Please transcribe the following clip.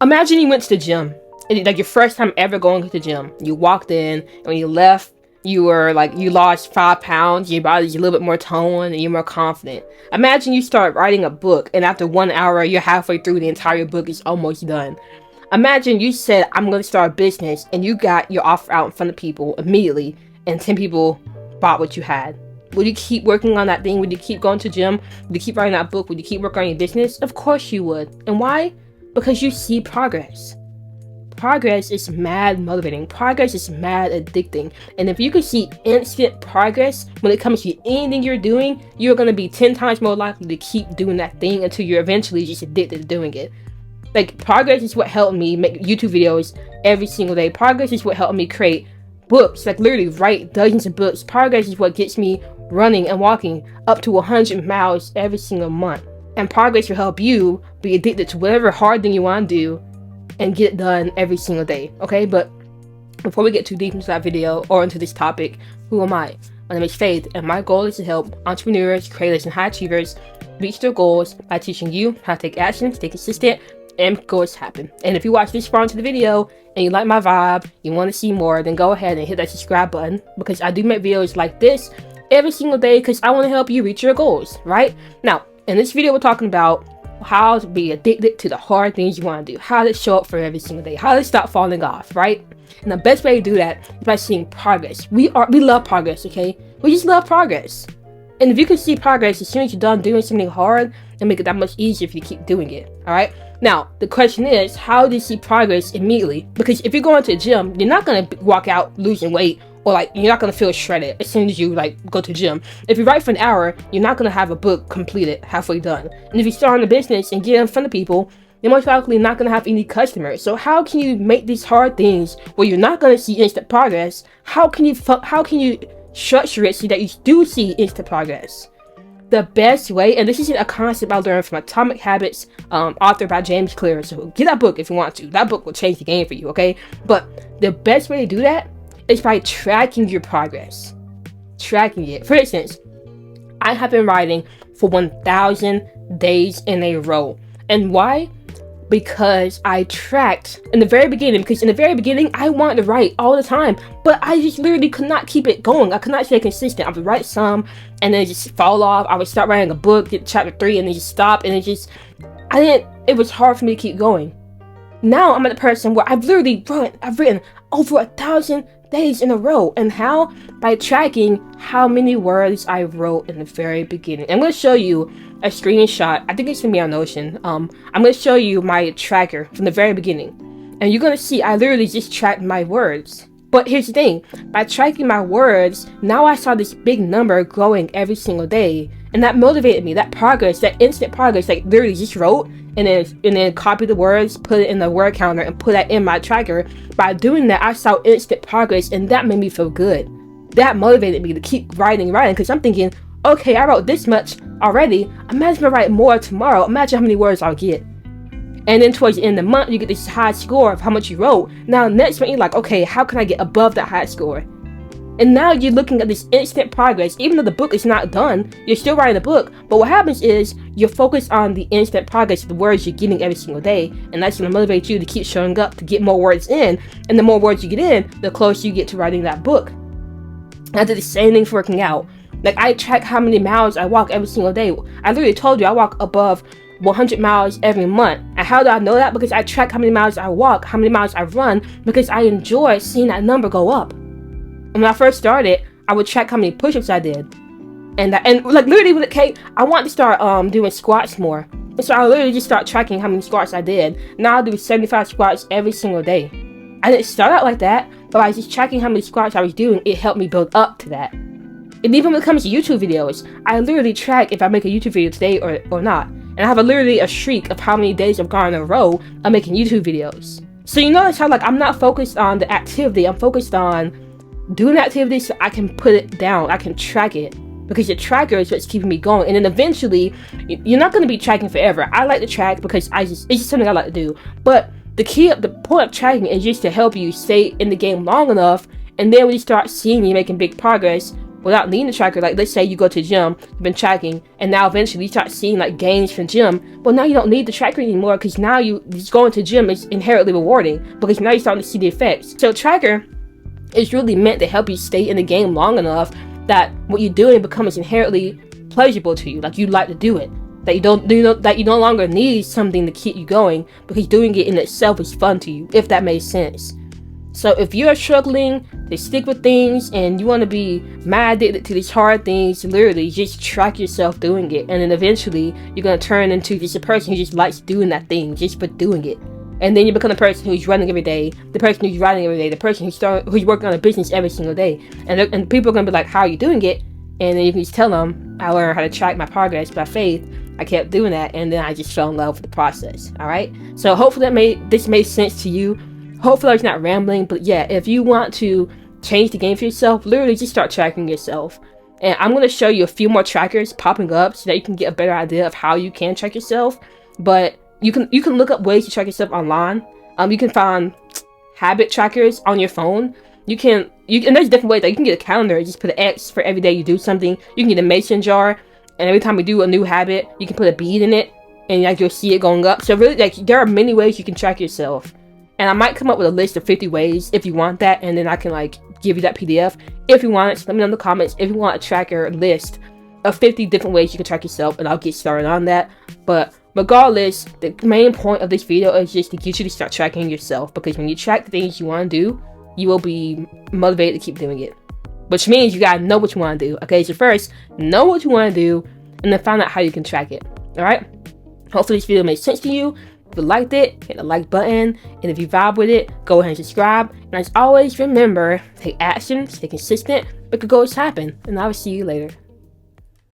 Imagine you went to the gym, and like your first time ever going to the gym. You walked in, and when you left, you were like, you lost 5 pounds, your body's a little bit more toned, and you're more confident. Imagine you start writing a book, and after 1 hour, you're halfway through the entire book, it's almost done. Imagine you said, I'm going to start a business, and you got your offer out in front of people immediately, and 10 people bought what you had. Would you keep working on that thing? Would you keep going to the gym? Would you keep writing that book? Would you keep working on your business? Of course you would. And why? Because you see progress. Progress is mad motivating. Progress is mad addicting. And if you can see instant progress when it comes to anything you're doing, you're going to be 10 times more likely to keep doing that thing until you're eventually just addicted to doing it. Like, progress is what helped me make YouTube videos every single day. Progress is what helped me create books, like literally write dozens of books. Progress is what gets me running and walking up to 100 miles every single month. And progress will help you be addicted to whatever hard thing you want to do and get it done every single day, okay? But before we get too deep into that video or into this topic, who am I? My name is Faith, and my goal is to help entrepreneurs, creators, and high achievers reach their goals by teaching you how to take action, stay consistent, and make goals happen. And if you watch this far into the video and you like my vibe, you want to see more, then go ahead and hit that subscribe button, because I do make videos like this every single day because I want to help you reach your goals, right? Now, in this video, we're talking about how to be addicted to the hard things you want to do, how to show up for every single day, how to stop falling off, right? And the best way to do that is by seeing progress. We love progress, okay? We just love progress. And if you can see progress as soon as you're done doing something hard, it'll make it that much easier if you keep doing it, all right? Now, the question is, how do you see progress immediately? Because if you're going to the gym, you're not going to walk out losing weight, or like, you're not going to feel shredded as soon as you like go to the gym. If you write for an hour, you're not going to have a book completed halfway done. And if you start a business and get in front of people, you're most likely not going to have any customers. So how can you make these hard things where you're not going to see instant progress? How can you structure it so that you do see instant progress? The best way, and this is a concept I learned from Atomic Habits, author by James Clear. So get that book if you want to. That book will change the game for you, okay? But the best way to do that is by tracking your progress. Tracking it. For instance, I have been writing for 1,000 days in a row. And why? Because I tracked in the very beginning. Because in the very beginning, I wanted to write all the time, but I just literally could not keep it going. I could not stay consistent. I would write some, and then just fall off. I would start writing a book, get chapter 3, and then just stop. And it was hard for me to keep going. Now I'm at the person where I've written over 1,000 days in a row. And how? By tracking how many words I wrote in the very beginning. I'm going to show you a screenshot. I think it's going to be on Notion. I'm going to show you my tracker from the very beginning. And you're going to see I literally just tracked my words. But here's the thing. By tracking my words, now I saw this big number growing every single day. And that motivated me. That progress, that instant progress, like literally just wrote and then copy the words, put it in the word counter, and put that in my tracker. By doing that, I saw instant progress, and that made me feel good. That motivated me to keep writing, because I'm thinking, okay, I wrote this much already. Imagine if I write more tomorrow. Imagine how many words I'll get. And then towards the end of the month, you get this high score of how much you wrote. Now, next month, you're like, okay, how can I get above that high score? And now you're looking at this instant progress. Even though the book is not done, you're still writing the book. But what happens is you're focused on the instant progress of the words you're getting every single day. And that's going to motivate you to keep showing up, to get more words in. And the more words you get in, the closer you get to writing that book. I did the same thing for working out. Like, I track how many miles I walk every single day. I literally told you I walk above 100 miles every month. And how do I know that? Because I track how many miles I walk, how many miles I run, because I enjoy seeing that number go up. And when I first started, I would track how many push-ups I did. And like literally with it, Kate, I want to start doing squats more. And so I literally just start tracking how many squats I did. Now I do 75 squats every single day. I didn't start out like that, but by just tracking how many squats I was doing, it helped me build up to that. And even when it comes to YouTube videos, I literally track if I make a YouTube video today or not. And I have literally a streak of how many days I've gone in a row of making YouTube videos. So you notice how like I'm not focused on the activity, I'm focused on doing activities so I can put it down, I can track it. Because your tracker is what's keeping me going. And then eventually, you're not going to be tracking forever. I like to track because it's just something I like to do. But the point of tracking is just to help you stay in the game long enough. And then when you start seeing you making big progress, without needing a tracker. Like, let's say you go to the gym, you've been tracking, and now eventually you start seeing like gains from gym. Well, now you don't need the tracker anymore, because now you just going to the gym is inherently rewarding, because now you're starting to see the effects. So tracker is really meant to help you stay in the game long enough that what you're doing becomes inherently pleasurable to you. Like, you like to do it. That you no longer need something to keep you going, because doing it in itself is fun to you, if that makes sense. So if you're struggling to stick with things and you want to be mad addicted to these hard things, literally just track yourself doing it, and then eventually you're going to turn into just a person who just likes doing that thing just for doing it. And then you become the person who's running every day, the person who's writing every day, the person who's working on a business every single day. And people are going to be like, how are you doing it? And then you can just tell them, I learned how to track my progress by faith. I kept doing that, and then I just fell in love with the process. All right. So hopefully this made sense to you. Hopefully I was not rambling, but yeah, if you want to change the game for yourself, literally just start tracking yourself. And I'm going to show you a few more trackers popping up so that you can get a better idea of how you can track yourself. But you can look up ways to track yourself online. You can find habit trackers on your phone. You can and there's different ways. Like, you can get a calendar, just put an X for every day you do something. You can get a mason jar, and every time you do a new habit, you can put a bead in it, and like you'll see it going up. So really, like, there are many ways you can track yourself. And I might come up with a list of 50 ways if you want that, and then I can like give you that PDF if you want it. So let me know in the comments if you want a tracker list of 50 different ways you can track yourself, and I'll get started on that. But regardless, the main point of this video is just to get you to start tracking yourself, because when you track the things you want to do, you will be motivated to keep doing it. Which means you gotta know what you want to do. Okay, so first, know what you want to do, and then find out how you can track it. Alright? Hopefully this video made sense to you. If you liked it, hit the like button, and if you vibe with it, go ahead and subscribe. And as always, remember, take action, stay consistent, make your goals happen, and I will see you later.